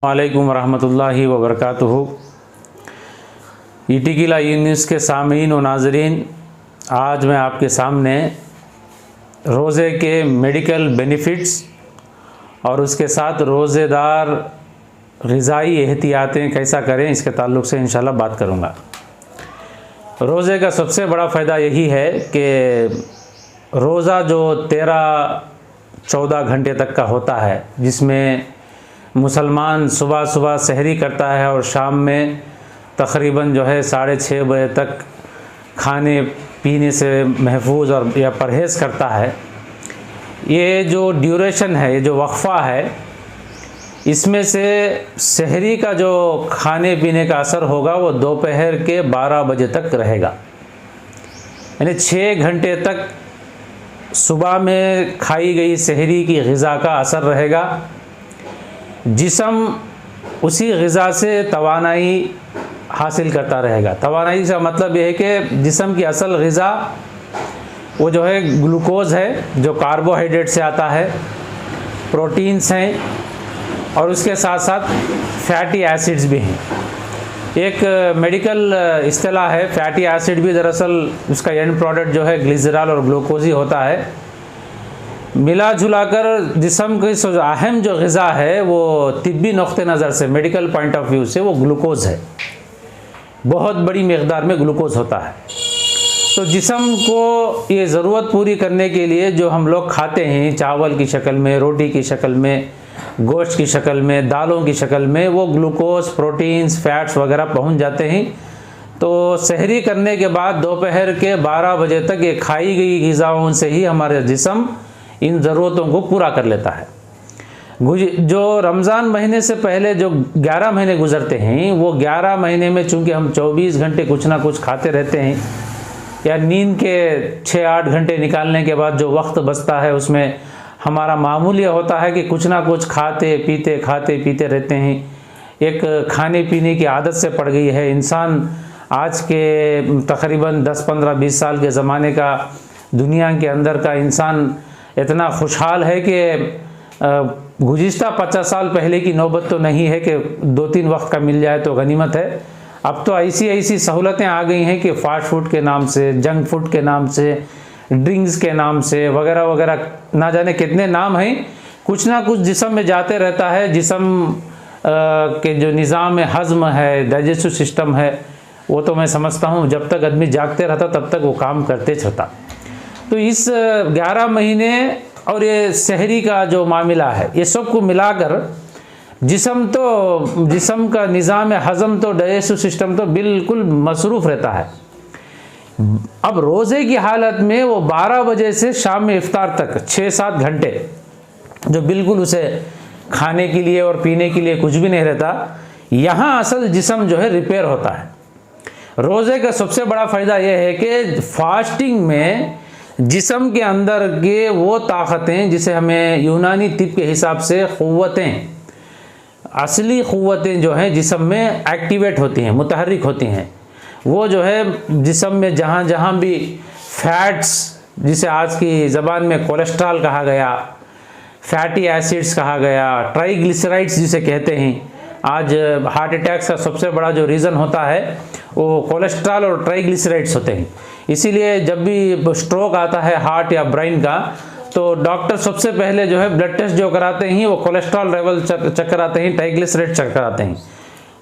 वालेकुम रहमतुल्लाहि व बरकातुहू। ईटीकिला न्यूज़ के सामीन व नाज़रीन, आज मैं आपके सामने रोज़े के मेडिकल बेनिफिट्स और उसके साथ रोज़ेदार ग़िज़ाई एहतियातें कैसा करें इसके ताल्लुक़ से इंशाल्लाह बात करूँगा। रोज़े का सबसे बड़ा फ़ायदा यही है कि रोज़ा जो 13-14 घंटे तक का होता है, जिसमें मुसलमान सुबह सुबह सहरी करता है और शाम में तकरीबन जो है 6:30 बजे तक खाने पीने से महफूज और या परहेज़ करता है। ये जो ड्यूरेशन है, ये जो वक्फ़ा है, इसमें से सहरी का जो खाने पीने का असर होगा वो दोपहर के 12 बजे तक रहेगा। यानी 6 घंटे तक सुबह में खाई गई सहरी की ग़िज़ा का असर रहेगा। जिस्म उसी ग़िज़ा से तवानाई हासिल करता रहेगा। तवानाई का मतलब यह है कि जिस्म की असल ग़िज़ा वो जो है ग्लूकोज़ है, जो कार्बोहाइड्रेट से आता है, प्रोटीन्स हैं और उसके साथ साथ फैटी एसिड्स भी हैं। एक मेडिकल इस्तिलाह है, फैटी एसिड भी दरअसल उसका एंड प्रोडक्ट जो है ग्लिसरॉल और ग्लूकोज ही होता है। मिला जुला कर जिस्म की अहम जो ग़िज़ा है वो तिब्बी नुक़्ते नज़र से, मेडिकल पॉइंट ऑफ व्यू से, वो ग्लूकोज़ है। बहुत बड़ी मक़दार में ग्लूकोज़ होता है। तो जिस्म को ये ज़रूरत पूरी करने के लिए जो हम लोग खाते हैं, चावल की शक्ल में, रोटी की शक्ल में, गोश्त की शक्ल में, दालों की शक्ल में, वो ग्लूकोज़, प्रोटीन्स, फैट्स वगैरह पहुंच जाते हैं। तो सहरी करने के बाद दोपहर के 12 बजे तक ये खाई गई ग़िज़ाओं से ही हमारे जिस्म इन ज़रूरतों को पूरा कर लेता है। जो रमज़ान महीने से पहले जो 11 महीने गुज़रते हैं, वो 11 महीने में चूँकि हम 24 घंटे कुछ ना कुछ खाते रहते हैं, या नींद के 6-8 घंटे निकालने के बाद जो वक्त बचता है उसमें हमारा मामूल ये होता है कि कुछ ना कुछ खाते पीते रहते हैं। एक खाने पीने की आदत से पड़ गई है। इंसान आज के तकरीबन 10-15-20 साल के ज़माने का, दुनिया के अंदर का इंसान इतना खुशहाल है कि गुज़िश्ता 50 साल पहले की नौबत तो नहीं है कि 2-3 वक्त का मिल जाए तो गनीमत है। अब तो ऐसी सहूलतें आ गई हैं कि फ़ास्ट फूड के नाम से, जंक फूड के नाम से, ड्रिंक्स के नाम से वगैरह वगैरह, ना जाने कितने नाम हैं, कुछ ना कुछ जिस्म में जाते रहता है। जिस्म के जो निज़ाम हज़्म है, डाइजेस्टिव सिस्टम है, वो तो मैं समझता हूँ जब तक आदमी जागते रहता तब तक वो काम करते रहता। तो इस 11 महीने और ये सहरी का जो मामला है, ये सब को मिलाकर जिस्म का निज़ाम हज़म तो, डाइजेस्टिव सिस्टम तो बिल्कुल मसरूफ़ रहता है। अब रोज़े की हालत में वो 12 बजे से शाम में इफ्तार तक 6-7 घंटे जो बिल्कुल उसे खाने के लिए और पीने के लिए कुछ भी नहीं रहता, यहाँ असल जिस्म जो है रिपेयर होता है। रोज़े का सबसे बड़ा फ़ायदा यह है कि फास्टिंग में जिस्म के अंदर के वो ताकतें, जिसे हमें यूनानी तिब के हिसाब से क़ुव्वतें, असली क़ुव्वतें जो हैं जिस्म में एक्टिवेट होती हैं, मुतहर्रिक होती हैं, वो जो है जिस्म में जहाँ जहाँ भी फैट्स, जिसे आज की ज़बान में कोलेस्ट्रॉल कहा गया, फैटी एसिड्स कहा गया, ट्राइग्लिसराइड्स जिसे कहते हैं, आज हार्ट अटैक्स का सबसे बड़ा जो रीज़न होता है वो कोलेस्ट्रॉल और ट्राइग्लिसराइड्स होते हैं। इसीलिए जब भी स्ट्रोक आता है हार्ट या ब्रेन का, तो डॉक्टर सबसे पहले जो है ब्लड टेस्ट जो कराते हैं वो कोलेस्ट्रॉल लेवल चेक कराते हैं, ट्राइग्लिसराइड चेक कराते हैं।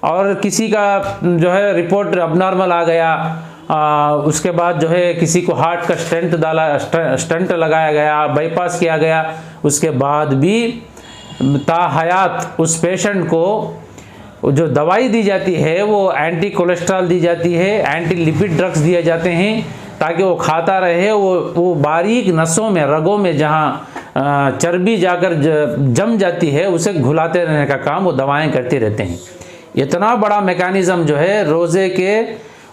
और किसी का जो है रिपोर्ट अबनॉर्मल आ गया, उसके बाद जो है किसी को हार्ट का स्टेंट लगाया गया, बाईपास किया गया, उसके बाद भी ताहयात उस पेशेंट को जो दवाई दी जाती है वो एंटी कोलेस्ट्रॉल दी जाती है, एंटी लिपिड ड्रग्स दिए जाते हैं, ताकि वो खाता रहे। वो बारीक नसों में, रगों में जहाँ चर्बी जाकर जम जाती है, उसे घुलाते रहने का काम वो दवाएं करते रहते हैं। इतना बड़ा मेकानिज़म जो है रोज़े के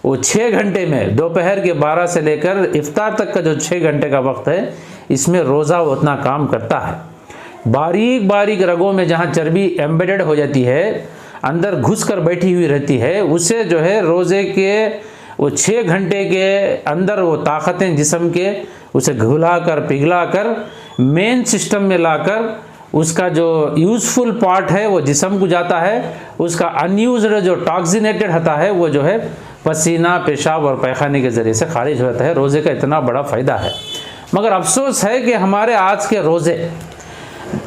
वो 6 घंटे में, दोपहर के 12 से लेकर इफ्तार तक का जो 6 घंटे का वक्त है, इसमें रोज़ा उतना काम करता है। बारीक बारीक रगों में जहाँ चर्बी एम्बेडेड हो जाती है, अंदर घुस कर बैठी हुई रहती है, उसे जो है रोज़े के वो 6 घंटे के अंदर वो ताकतें जिस्म के, उसे घुला कर पिघला कर मेन सिस्टम में लाकर उसका जो यूज़फुल पार्ट है वो जिस्म को जाता है, उसका अनयूज्ड जो टॉक्सिनेटेड होता है वो जो है पसीना, पेशाब और पैखाने के ज़रिए से खारिज होता है। रोज़े का इतना बड़ा फ़ायदा है। मगर अफसोस है कि हमारे आज के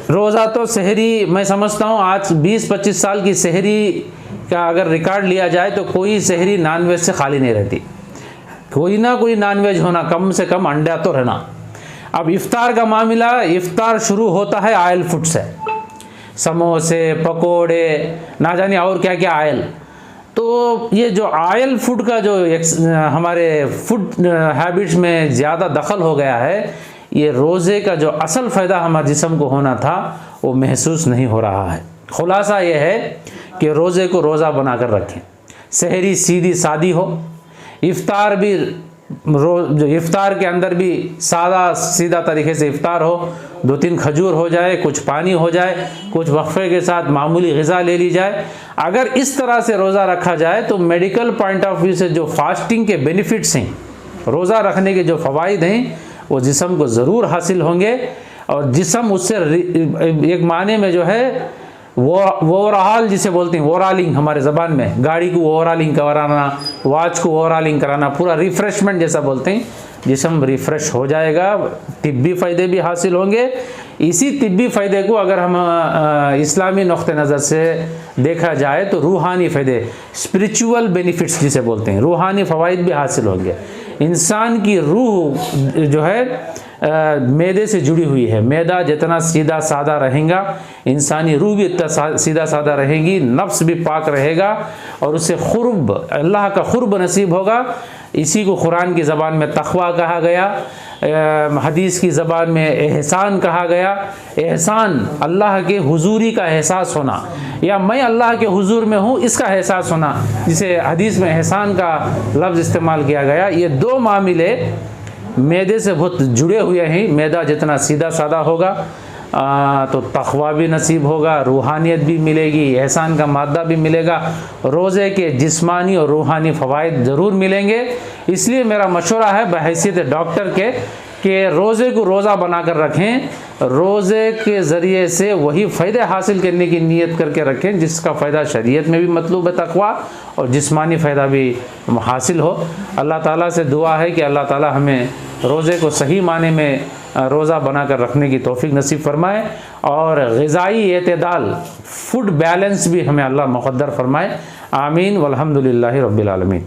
रोज़ा तो सहरी, मैं समझता हूँ आज 20-25 साल की सहरी का अगर रिकॉर्ड लिया जाए तो कोई सहरी नॉनवेज से खाली नहीं रहती। कोई ना कोई नॉनवेज होना, कम से कम अंडा तो रहना। अब इफ्तार का मामला, इफ्तार शुरू होता है ऑयल फूड से, समोसे, पकोड़े, ना जाने और क्या क्या ऑयल। तो ये जो ऑयल फूड का जो हमारे फूड हैबिट्स में ज़्यादा दखल हो गया है, ये रोज़े का जो असल फ़ायदा हमारे जिस्म को होना था वो महसूस नहीं हो रहा है। खुलासा ये है कि रोज़े को रोज़ा बनाकर रखें, सहरी सीधी सादी हो, इफ्तार भी जो इफ्तार के अंदर भी सादा सीधा तरीके से इफ्तार हो, 2-3 खजूर हो जाए, कुछ पानी हो जाए, कुछ वक्फे के साथ मामूली ग़िज़ा ले ली जाए। अगर इस तरह से रोज़ा रखा जाए तो मेडिकल पॉइंट ऑफ व्यू से जो फास्टिंग के बेनिफिट्स हैं, रोज़ा रखने के जो फ़वाइद हैं, वो जिस्म को ज़रूर हासिल होंगे और जिस्म उससे एक माने में जो है वो ओवरऑल जिसे बोलते हैं, ओवरऑलिंग हमारे ज़बान में, गाड़ी को ओवरऑलिंग कराना, वॉच को ओवरऑलिंग कराना, पूरा रिफ़्रेशमेंट जैसा बोलते हैं, जिस्म रिफ़्रेश हो जाएगा। तिब्बी फ़ायदे भी हासिल होंगे। इसी तिब्बी फ़ायदे को अगर हम इस्लामी नुक़्ते नज़र से देखा जाए तो रूहानी फ़ायदे, स्पिरिचुअल बेनिफिट्स जिसे बोलते हैं, रूहानी फ़वाइद भी हासिल होंगे। इंसान की रूह जो है मैदे से जुड़ी हुई है। मैदा जितना सीधा सादा रहेगा, इंसानी रूह भी इतना सीधा सादा रहेगी, नफ्स भी पाक रहेगा और उससे खुर्ब, अल्लाह का खुर्ब नसीब होगा। इसी को कुरान की ज़बान में तक़वा कहा गया, हदीस की ज़बान में एहसान कहा गया। एहसान अल्लाह के हुजूरी का एहसास होना, या मैं अल्लाह के हुजूर में हूँ इसका एहसास होना, जिसे हदीस में एहसान का लफ्ज़ इस्तेमाल किया गया। ये दो मामले मैदे से बहुत जुड़े हुए हैं। मैदा जितना सीधा सादा होगा तो तक़वा भी नसीब होगा, रूहानियत भी मिलेगी, एहसान का मादा भी मिलेगा, रोज़े के जिस्मानी और रूहानी फ़वाइद ज़रूर मिलेंगे। इसलिए मेरा मशवरा है बहैसियत डॉक्टर के कि रोज़े को रोज़ा बनाकर रखें, रोज़े के ज़रिए से वही फ़ायदे हासिल करने की नीयत करके रखें जिसका फ़ायदा शरीयत में भी मतलूब है, तक़वा, और जिस्मानी फ़ायदा भी हासिल हो। अल्लाह ताला से दुआ है कि अल्लाह ताला हमें रोज़े को सही माने में रोज़ा बनाकर रखने की तौफ़ीक नसीब फ़रमाए और ग़िज़ाई एतदाल, फूड बैलेंस भी हमें अल्लाह मुक़द्दर फ़रमाए। आमीन वल्हम्दुलिल्लाहि रब्बिल आलमीन।